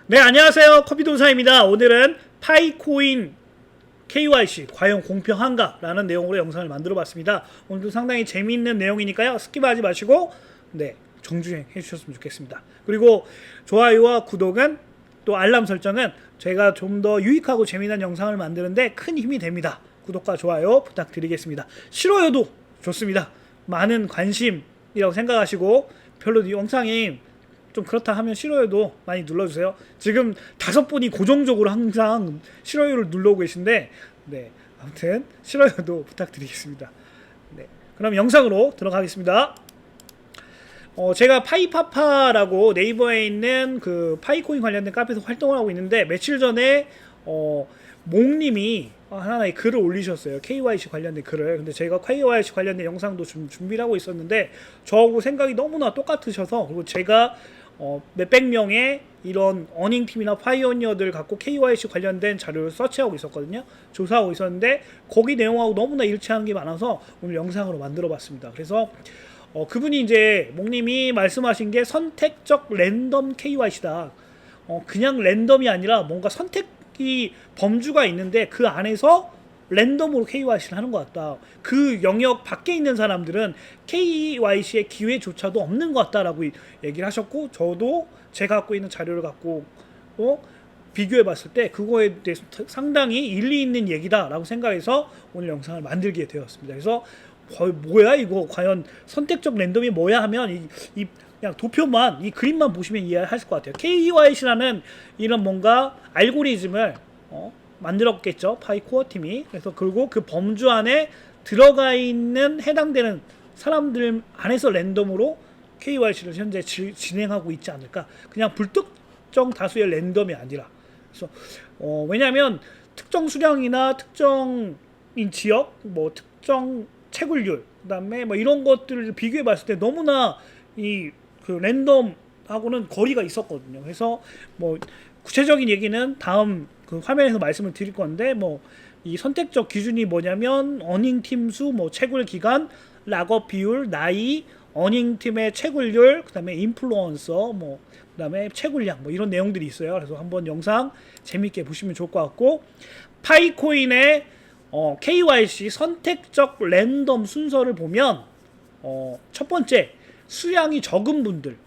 네, 안녕하세요. 커피도사입니다. 오늘은 파이코인 KYC 과연 공평한가? 라는 내용으로 영상을 만들어 봤습니다. 오늘도 상당히 재미있는 내용이니까요. 스킵하지 마시고 정주행 해주셨으면 좋겠습니다. 그리고 좋아요와 구독은 또 알람 설정은 제가 좀 더 유익하고 재미난 영상을 만드는데 큰 힘이 됩니다. 구독과 좋아요 부탁드리겠습니다. 싫어요도 좋습니다. 많은 관심이라고 생각하시고 별로 영상이 좀 그렇다 하면 싫어요도 많이 눌러주세요. 지금 5분이 고정적으로 항상 싫어요를 눌러오고 계신데 아무튼 싫어요도 부탁드리겠습니다. 그럼 영상으로 들어가겠습니다. 제가 파이파파라고 네이버에 있는 그 파이코인 관련된 카페에서 활동을 하고 있는데 며칠 전에 몽님이 하나의 글을 올리셨어요. KYC 관련된 글을. 근데 제가 KYC 관련된 영상도 좀 준비를 하고 있었는데 저하고 생각이 너무나 똑같으셔서, 그리고 제가 몇백 명의 이런 어닝팀이나 파이오니어들 갖고 KYC 관련된 자료를 서치하고 있었거든요. 조사하고 있었는데 거기 내용하고 너무나 일치하는 게 많아서 오늘 영상으로 만들어 봤습니다. 그래서 그분이 이제 몽님이 말씀하신 게 선택적 랜덤 KYC다. 그냥 랜덤이 아니라 뭔가 선택이 범주가 있는데 그 안에서 랜덤으로 KYC를 하는 것 같다. 그 영역 밖에 있는 사람들은 KYC의 기회조차도 없는 것 같다라고 얘기를 하셨고, 저도 제가 갖고 있는 자료를 갖고 비교해 봤을 때 그거에 대해서 상당히 일리 있는 얘기다라고 생각해서 오늘 영상을 만들게 되었습니다. 그래서 뭐야 이거 과연 선택적 랜덤이 뭐야 하면 그냥 도표만, 이 그림만 보시면 이해하실 것 같아요. KYC라는 이런 뭔가 알고리즘을 만들었겠죠, 파이코어 팀이. 그래서 그리고 그 범주 안에 들어가 있는 해당되는 사람들 안에서 랜덤으로 KYC를 현재 진행하고 있지 않을까. 그냥 불특정 다수의 랜덤이 아니라. 그래서 왜냐하면 특정 수량이나 특정인 지역, 뭐 특정 채굴률, 그다음에 뭐 이런 것들을 비교해 봤을 때 너무나 그 랜덤하고는 거리가 있었거든요. 그래서 뭐 구체적인 얘기는 다음 그 화면에서 말씀을 드릴 건데, 이 선택적 기준이 뭐냐면 어닝 팀 수, 채굴 기간, 락업 비율, 나이, 어닝 팀의 채굴률, 그다음에 인플루언서, 그다음에 채굴량, 이런 내용들이 있어요. 그래서 한번 영상 재밌게 보시면 좋을 것 같고, 파이코인의 KYC 선택적 랜덤 순서를 보면 첫 번째, 수량이 적은 분들,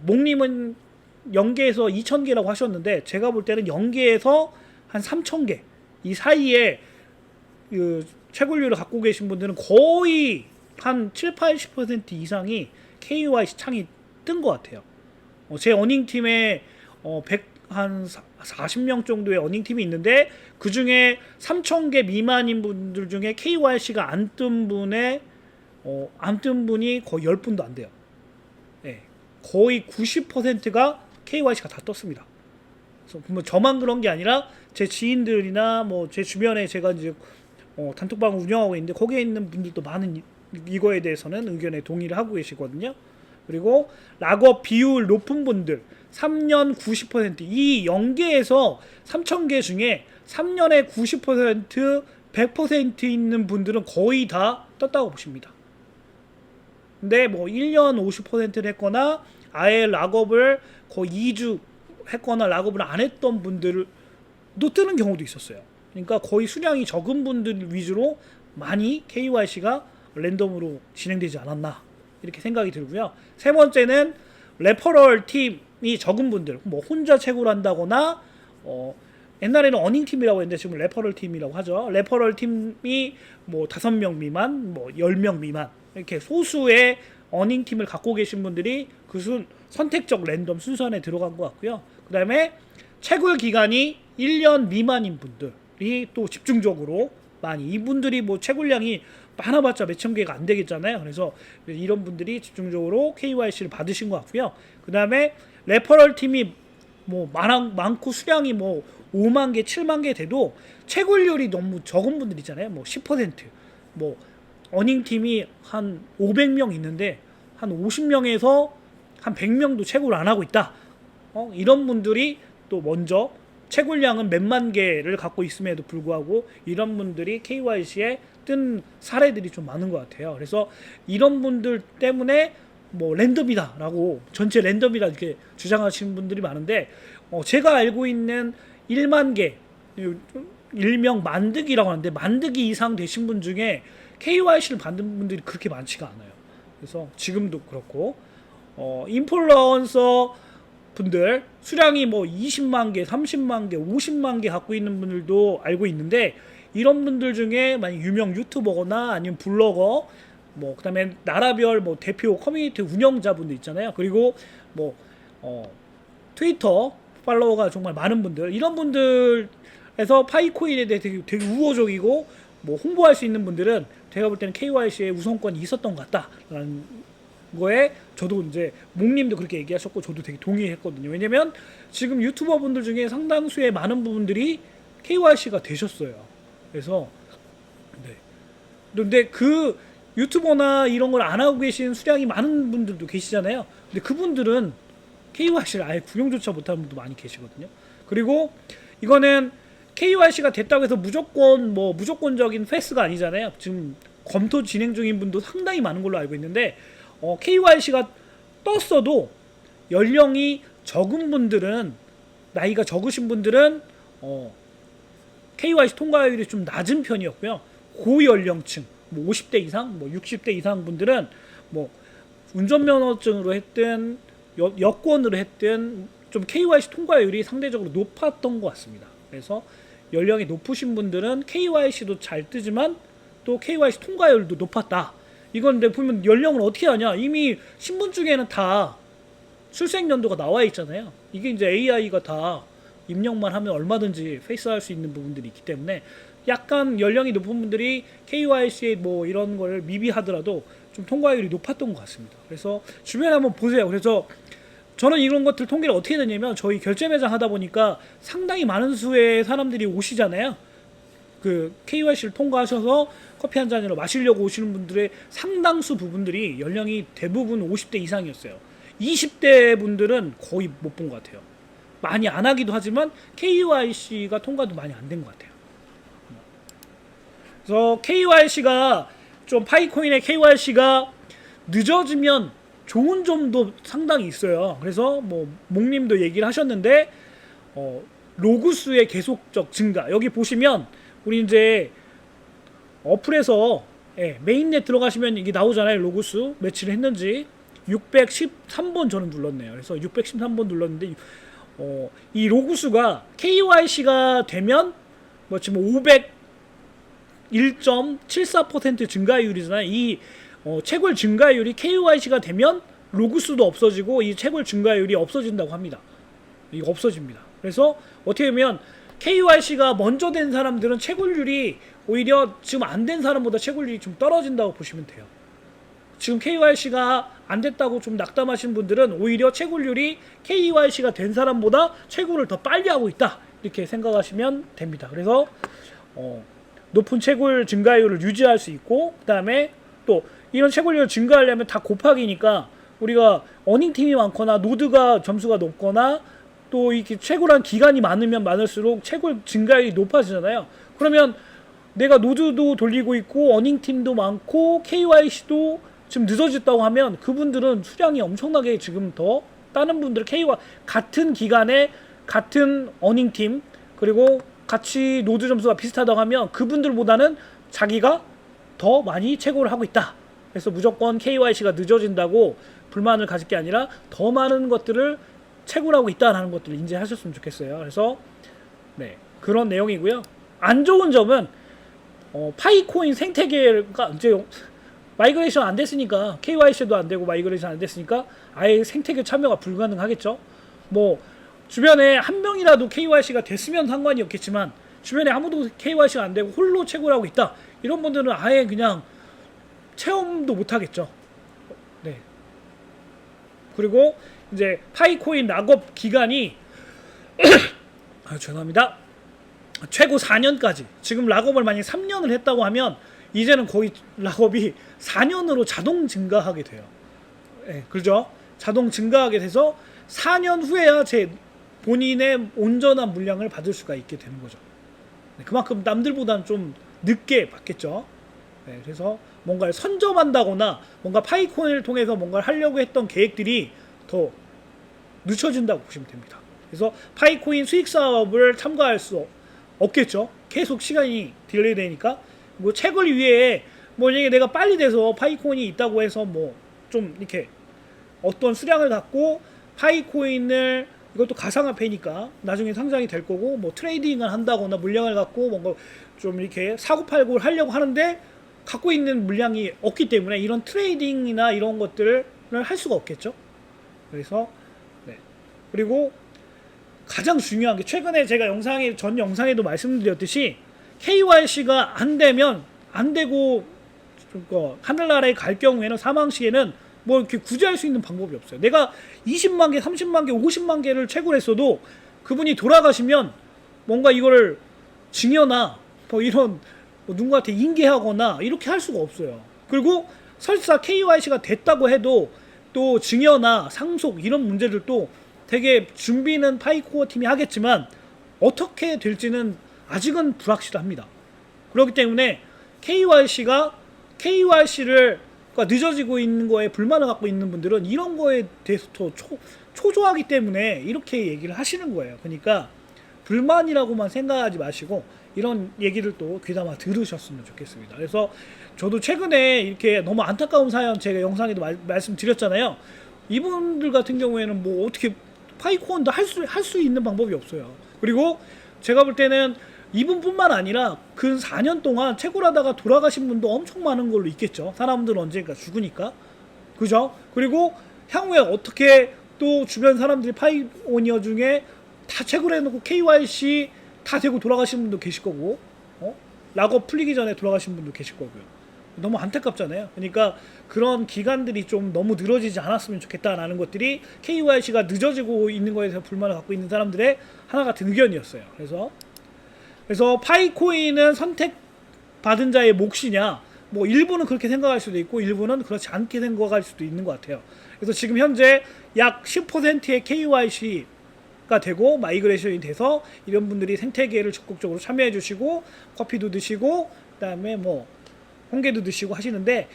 몽님은 0개에서 2000개라고 하셨는데 제가 볼 때는 0개에서 한 3000개 이 사이에 그 채굴률을 갖고 계신 분들은 거의 한 7-80% 이상이 KYC 창이 뜬 것 같아요. 제 어닝팀에 한 40명 정도의 어닝팀이 있는데 그 중에 3000개 미만인 분들 중에 KYC가 안 뜬 분이 거의 10분도 안 돼요. 거의 90%가 KYC가 다 떴습니다. 그래서 저만 그런 게 아니라 제 지인들이나 제 주변에 제가 이제 단톡방을 운영하고 있는데 거기에 있는 분들도 많은 이거에 대해서는 의견에 동의를 하고 계시거든요. 그리고 락업 비율 높은 분들 3년 90%, 이 0개에서 3000개 중에 3년에 90%, 100% 있는 분들은 거의 다 떴다고 보십니다. 근데 1년 50%를 했거나 아예 락업을 거의 2주 했거나 락업을 안 했던 분들도 뜨는 경우도 있었어요. 그러니까 거의 수량이 적은 분들 위주로 많이 KYC가 랜덤으로 진행되지 않았나 이렇게 생각이 들고요. 세 번째는 레퍼럴 팀이 적은 분들, 혼자 채굴한다거나 옛날에는 어닝팀이라고 했는데 지금 레퍼럴 팀이라고 하죠. 레퍼럴 팀이 5명 미만, 10명 미만 이렇게 소수의 어닝팀을 갖고 계신 분들이 그 선택적 랜덤 순서 안에 들어간 것 같고요. 그 다음에 채굴 기간이 1년 미만인 분들이 또 집중적으로 많이, 이분들이 채굴량이 많아봤자 몇천 개가 안 되겠잖아요. 그래서 이런 분들이 집중적으로 KYC를 받으신 것 같고요. 그 다음에 레퍼럴 팀이 많고 수량이 5만 개, 7만 개 돼도 채굴률이 너무 적은 분들 있잖아요. 10%, 어닝 팀이 한 500명 있는데 한 50명에서 한 100명도 채굴 안 하고 있다. 이런 분들이 또 먼저 채굴량은 몇만 개를 갖고 있음에도 불구하고 이런 분들이 KYC에 뜬 사례들이 좀 많은 것 같아요. 그래서 이런 분들 때문에 뭐 랜덤이다라고 전체 랜덤이라 이렇게 주장하시는 분들이 많은데 제가 알고 있는 1만 개 일명 만득이라고 하는데 만득이 이상 되신 분 중에 KYC를 받는 분들이 그렇게 많지가 않아요. 그래서 지금도 그렇고 인플루언서 분들 수량이 뭐 20만 개, 30만 개, 50만 개 갖고 있는 분들도 알고 있는데 이런 분들 중에 만약 유명 유튜버거나 아니면 블로거 뭐 그다음에 나라별 뭐 대표 커뮤니티 운영자분들 있잖아요. 그리고 뭐 트위터 팔로워가 정말 많은 분들 이런 분들에서 파이코인에 대해 되게 우호적이고 뭐 홍보할 수 있는 분들은 제가 볼 때는 KYC에 우선권이 있었던 것 같다라는 거에 저도 이제 목님도 그렇게 얘기하셨고 저도 되게 동의했거든요. 왜냐면 지금 유튜버 분들 중에 상당수의 많은 부분들이 KYC가 되셨어요. 그래서 네. 근데 그 유튜버나 이런 걸 안 하고 계신 수량이 많은 분들도 계시잖아요. 근데 그분들은 KYC를 아예 구경조차 못하는 분도 많이 계시거든요. 그리고 이거는 KYC가 됐다고 해서 무조건적인 패스가 아니잖아요. 지금 검토 진행 중인 분도 상당히 많은 걸로 알고 있는데 KYC가 떴어도 연령이 적은 분들은 나이가 적으신 분들은 KYC 통과율이 좀 낮은 편이었고요. 고연령층 뭐 50대 이상, 뭐 60대 이상 분들은 뭐 운전면허증으로 했든 여권으로 했든 좀 KYC 통과율이 상대적으로 높았던 것 같습니다. 그래서 연령이 높으신 분들은 KYC도 잘 뜨지만 또 KYC 통과율도 높았다. 이건 근데 보면 연령을 어떻게 하냐? 이미 신분증에는 다 출생연도가 나와 있잖아요. 이게 이제 AI가 다 입력만 하면 얼마든지 페이스할 수 있는 부분들이 있기 때문에 약간 연령이 높은 분들이 KYC에 뭐 이런 걸 미비하더라도 좀 통과율이 높았던 것 같습니다. 그래서 주변에 한번 보세요. 그래서 저는 이런 것들 통계를 어떻게 되냐면 저희 결제 매장 하다 보니까 상당히 많은 수의 사람들이 오시잖아요. 그 KYC를 통과하셔서 커피 한 잔으로 마시려고 오시는 분들의 상당수 부분들이 연령이 대부분 50대 이상이었어요. 20대 분들은 거의 못 본 것 같아요. 많이 안 하기도 하지만 KYC가 통과도 많이 안 된 것 같아요. 그래서 KYC가 좀 파이코인의 KYC가 늦어지면 좋은 점도 상당히 있어요. 그래서 뭐 목님도 얘기를 하셨는데 로그수의 계속적 증가. 여기 보시면 우리 이제 어플에서 메인넷 들어가시면 이게 나오잖아요. 로그수 며칠 했는지 613번 저는 눌렀네요. 그래서 613번 눌렀는데 이 로그수가 KYC가 되면 뭐 지금 501.74% 증가율이잖아요. 이 채굴 증가율이 KYC가 되면 로그수도 없어지고 이 채굴 증가율이 없어진다고 합니다. 이거 없어집니다. 그래서 어떻게 보면 KYC가 먼저 된 사람들은 채굴률이 오히려 지금 안 된 사람보다 채굴률이 좀 떨어진다고 보시면 돼요. 지금 KYC가 안 됐다고 좀 낙담하신 분들은 오히려 채굴률이 KYC가 된 사람보다 채굴을 더 빨리 하고 있다 이렇게 생각하시면 됩니다. 그래서 높은 채굴 증가율을 유지할 수 있고 그 다음에 또 이런 채굴률을 증가하려면 다 곱하기니까 우리가 어닝팀이 많거나 노드가 점수가 높거나 또 이렇게 채굴한 기간이 많으면 많을수록 채굴 증가율이 높아지잖아요. 그러면 내가 노드도 돌리고 있고 어닝팀도 많고 KYC도 지금 늦어졌다고 하면 그분들은 수량이 엄청나게 지금 더 다른 분들 같은 기간에 같은 어닝팀 그리고 같이 노드 점수가 비슷하다고 하면 그분들보다는 자기가 더 많이 채굴을 하고 있다. 그래서 무조건 KYC가 늦어진다고 불만을 가질 게 아니라 더 많은 것들을 채굴하고 있다는 것들을 인지하셨으면 좋겠어요. 그래서 네, 그런 내용이고요. 안 좋은 점은 파이코인 생태계가 이제 마이그레이션 안 됐으니까 KYC도 안 되고 마이그레이션 안 됐으니까 아예 생태계 참여가 불가능하겠죠. 뭐 주변에 한 명이라도 KYC가 됐으면 상관이 없겠지만 주변에 아무도 KYC가 안 되고 홀로 채굴하고 있다. 이런 분들은 아예 그냥 체험도 못 하겠죠. 네. 그리고 이제 파이코인 락업 기간이 죄송합니다. 최고 4년까지. 지금 락업을 만약에 3년을 했다고 하면 이제는 거의 락업이 4년으로 자동 증가하게 돼요. 네, 그렇죠? 자동 증가하게 돼서 4년 후에야 제 본인의 온전한 물량을 받을 수가 있게 되는 거죠. 네, 그만큼 남들보다는 좀 늦게 받겠죠. 네, 그래서 뭔가를 선점한다거나 뭔가 파이코인을 통해서 뭔가를 하려고 했던 계획들이 더 늦춰진다고 보시면 됩니다. 그래서 파이코인 수익 사업을 참가할 수 없겠죠. 계속 시간이 딜레이 되니까. 뭐 책을 위해 뭐 이게 내가 빨리 돼서 파이코인이 있다고 해서 뭐 좀 이렇게 어떤 수량을 갖고 파이코인을, 이것도 가상화폐니까 나중에 상장이 될 거고, 뭐 트레이딩을 한다거나 물량을 갖고 뭔가 좀 이렇게 사고팔고를 하려고 하는데 갖고 있는 물량이 없기 때문에 이런 트레이딩이나 이런 것들을 할 수가 없겠죠. 그래서 네. 그리고 가장 중요한 게, 최근에 제가 전 영상에도 말씀드렸듯이 KYC가 안 되면 안 되고 하늘나라에 갈 경우에는, 사망 시에는 뭐 이렇게 구제할 수 있는 방법이 없어요. 내가 20만 개, 30만 개, 50만 개를 채굴했어도 그분이 돌아가시면 뭔가 이거를 증여나 뭐 이런 뭐 누군가한테 인계하거나 이렇게 할 수가 없어요. 그리고 설사 KYC가 됐다고 해도 또 증여나 상속 이런 문제들도 되게 준비는 파이코어 팀이 하겠지만 어떻게 될지는 아직은 불확실합니다. 그렇기 때문에 KYC를 늦어지고 있는 거에 불만을 갖고 있는 분들은 이런 거에 대해서 더 초조하기 때문에 이렇게 얘기를 하시는 거예요. 그러니까 불만이라고만 생각하지 마시고 이런 얘기를 또 귀담아 들으셨으면 좋겠습니다. 그래서 저도 최근에 이렇게 너무 안타까운 사연 제가 영상에도 말씀드렸잖아요. 이분들 같은 경우에는 뭐 어떻게 파이코인도 할 수 있는 방법이 없어요. 그리고 제가 볼 때는 이분뿐만 아니라 근 4년 동안 채굴하다가 돌아가신 분도 엄청 많은 걸로 있겠죠. 사람들은 언젠가 죽으니까. 그죠? 그리고 향후에 어떻게 또 주변 사람들이 파이오니어 중에 다 채굴해놓고 KYC 다 되고 돌아가신 분도 계실 거고, 락업 풀리기 전에 돌아가신 분도 계실 거고요. 너무 안타깝잖아요. 그러니까 그런 기간들이 좀 너무 늘어지지 않았으면 좋겠다라는 것들이 KYC가 늦어지고 있는 거에 대해서 불만을 갖고 있는 사람들의 하나 같은 의견이었어요. 그래서 파이코인은 선택받은 자의 몫이냐, 뭐 일부는 그렇게 생각할 수도 있고 일부는 그렇지 않게 생각할 수도 있는 것 같아요. 그래서 지금 현재 약 10%의 KYC가 되고 마이그레이션이 돼서 이런 분들이 생태계를 적극적으로 참여해 주시고 커피도 드시고 그다음에 뭐 홍게도 드시고 하시는데,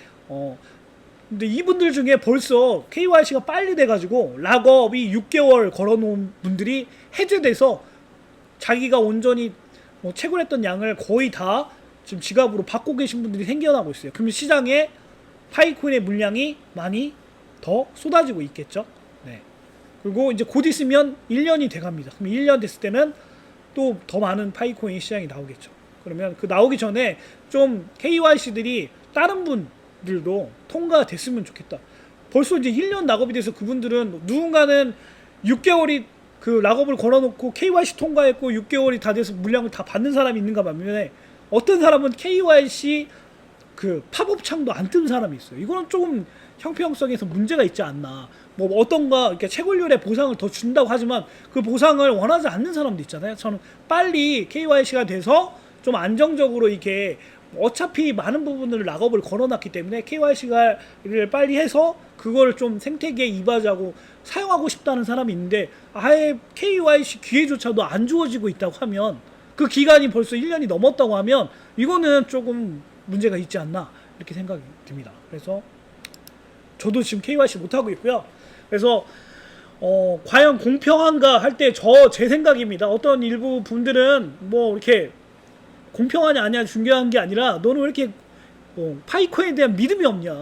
근데 이분들 중에 벌써 KYC가 빨리 돼가지고 락업이 6개월 걸어놓은 분들이 해제돼서 자기가 온전히 뭐 채굴했던 양을 거의 다 지금 지갑으로 받고 계신 분들이 생겨나고 있어요. 그러면 시장에 파이코인의 물량이 많이 더 쏟아지고 있겠죠. 네. 그리고 이제 곧 있으면 1년이 돼갑니다. 그럼 1년 됐을 때는 또 더 많은 파이코인 시장이 나오겠죠. 그러면 그 나오기 전에 좀 KYC들이 다른 분들도 통과됐으면 좋겠다. 벌써 이제 1년 락업이 돼서 그분들은 누군가는 6개월이 그 락업을 걸어놓고 KYC 통과했고 6개월이 다 돼서 물량을 다 받는 사람이 있는가 반면에 어떤 사람은 KYC 그 팝업 창도 안 뜬 사람이 있어요. 이거는 조금 형평성에서 문제가 있지 않나. 뭐 어떤가 이렇게 채굴률의 보상을 더 준다고 하지만 그 보상을 원하지 않는 사람도 있잖아요. 저는 빨리 KYC가 돼서 좀 안정적으로 이렇게 어차피 많은 부분을 락업을 걸어놨기 때문에 KYC를 빨리 해서 그걸 좀 생태계에 이바지하고 사용하고 싶다는 사람이 있는데 아예 KYC 기회조차도 안 주어지고 있다고 하면, 그 기간이 벌써 1년이 넘었다고 하면 이거는 조금 문제가 있지 않나 이렇게 생각이 듭니다. 그래서 저도 지금 KYC 못하고 있고요. 그래서 과연 공평한가 할 때 제 생각입니다. 어떤 일부 분들은 뭐 이렇게 공평하냐 아니냐 중요한 게 아니라 너는 왜 이렇게 파이코인에 대한 믿음이 없냐,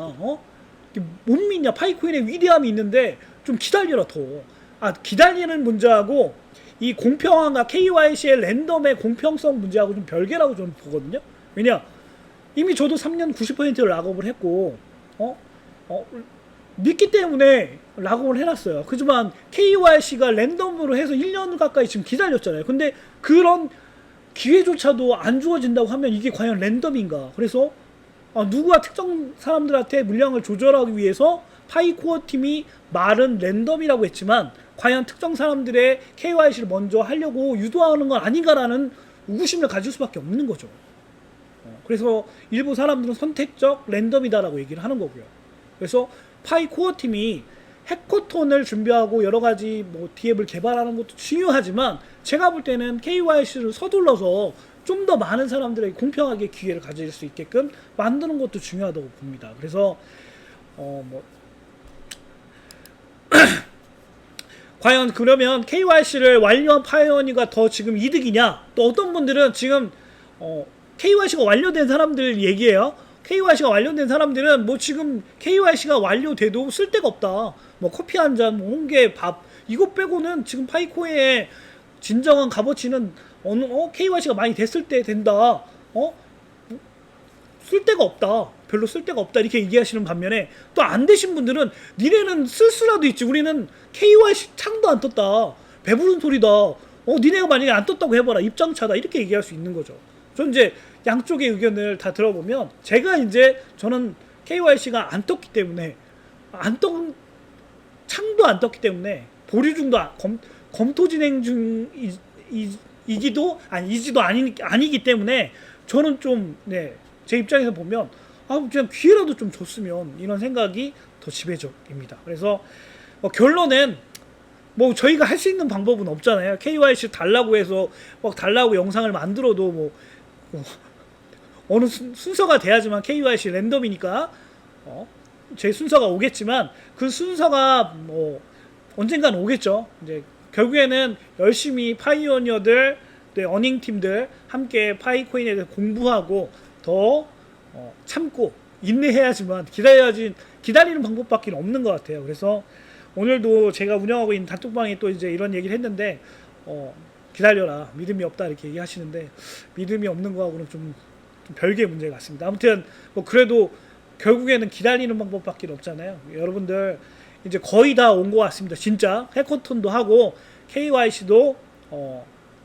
못 믿냐, 파이코인의 위대함이 있는데 좀 기다려라 더. 기다리는 문제하고 이 공평함과 KYC의 랜덤의 공평성 문제하고 좀 별개라고 저는 보거든요. 왜냐, 이미 저도 3년 90%를 락업을 했고 믿기 때문에 락업을 해놨어요. 그지만 KYC가 랜덤으로 해서 1년 가까이 지금 기다렸잖아요. 근데 그런 기회조차도 안 주어진다고 하면 이게 과연 랜덤인가. 그래서 누구와 특정 사람들한테 물량을 조절하기 위해서 파이코어 팀이 말은 랜덤이라고 했지만 과연 특정 사람들의 KYC를 먼저 하려고 유도하는 건 아닌가라는 의구심을 가질 수밖에 없는 거죠. 그래서 일부 사람들은 선택적 랜덤이다라고 얘기를 하는 거고요. 그래서 파이코어 팀이 해커톤을 준비하고 여러 가지 뭐 디앱을 개발하는 것도 중요하지만 제가 볼 때는 KYC를 서둘러서 좀 더 많은 사람들에게 공평하게 기회를 가질 수 있게끔 만드는 것도 중요하다고 봅니다. 그래서 뭐 과연 그러면 KYC를 완료한 파이오니가 더 지금 이득이냐? 또 어떤 분들은 지금 KYC가 완료된 사람들 얘기예요. KYC가 완료된 사람들은 뭐 지금 KYC가 완료돼도 쓸데가 없다. 뭐 커피 한 잔, 뭐 홍게, 밥 이거 빼고는 지금 파이코인의 진정한 값어치는 KYC가 많이 됐을 때 된다. 쓸데가 없다. 별로 쓸데가 없다. 이렇게 얘기하시는 반면에 또 안 되신 분들은 니네는 쓸 수라도 있지. 우리는 KYC 창도 안 떴다. 배부른 소리다. 니네가 만약에 안 떴다고 해봐라. 입장차다. 이렇게 얘기할 수 있는 거죠. 저는 이제 양쪽의 의견을 다 들어보면 저는 KYC가 안 떴기 때문에 창도 안 떴기 때문에 보류 중도 검토 진행 중이지도 아니기 때문에 저는 좀 제 입장에서 보면 그냥 기회라도 좀 줬으면 이런 생각이 더 지배적입니다. 그래서 결론은 뭐 저희가 할 수 있는 방법은 없잖아요. KYC 달라고 해서 달라고 영상을 만들어도 어느 순서가 돼야지만 KYC 랜덤이니까 제 순서가 오겠지만 그 순서가 언젠간 오겠죠. 이제 결국에는 열심히 파이오니어들, 어닝팀들 함께 파이코인에 대해서 공부하고 더 참고 인내해야지만 기다리는 방법밖에 없는 것 같아요. 그래서 오늘도 제가 운영하고 있는 단톡방에 또 이제 이런 얘기를 했는데 기다려라, 믿음이 없다 이렇게 얘기하시는데 믿음이 없는 거하고는 좀 별개의 문제 같습니다. 아무튼 그래도 결국에는 기다리는 방법밖에 없잖아요. 여러분들 이제 거의 다 온 것 같습니다. 진짜 해커톤도 하고 KYC도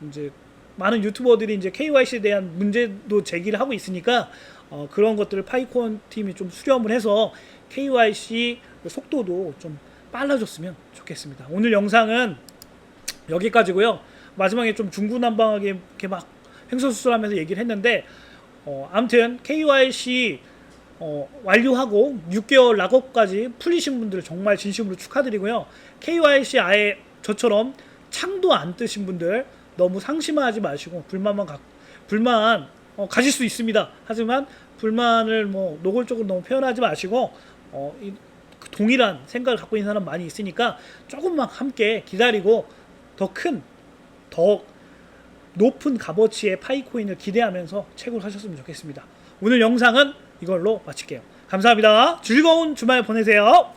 이제 많은 유튜버들이 이제 KYC에 대한 문제도 제기를 하고 있으니까 그런 것들을 파이콘 팀이 좀 수렴을 해서 KYC 속도도 좀 빨라졌으면 좋겠습니다. 오늘 영상은 여기까지고요. 마지막에 좀 중구난방하게 이렇게 막 횡설수설하면서 얘기를 했는데 아무튼 KYC 완료하고 6개월 락업까지 풀리신 분들 정말 진심으로 축하드리고요. KYC 아예 저처럼 창도 안 뜨신 분들 너무 상심하지 마시고 불만 가질 수 있습니다. 하지만 불만을 노골적으로 너무 표현하지 마시고 동일한 생각을 갖고 있는 사람 많이 있으니까 조금만 함께 기다리고 더 높은 값어치의 파이코인을 기대하면서 채굴 하셨으면 좋겠습니다. 오늘 영상은 이걸로 마칠게요. 감사합니다. 즐거운 주말 보내세요.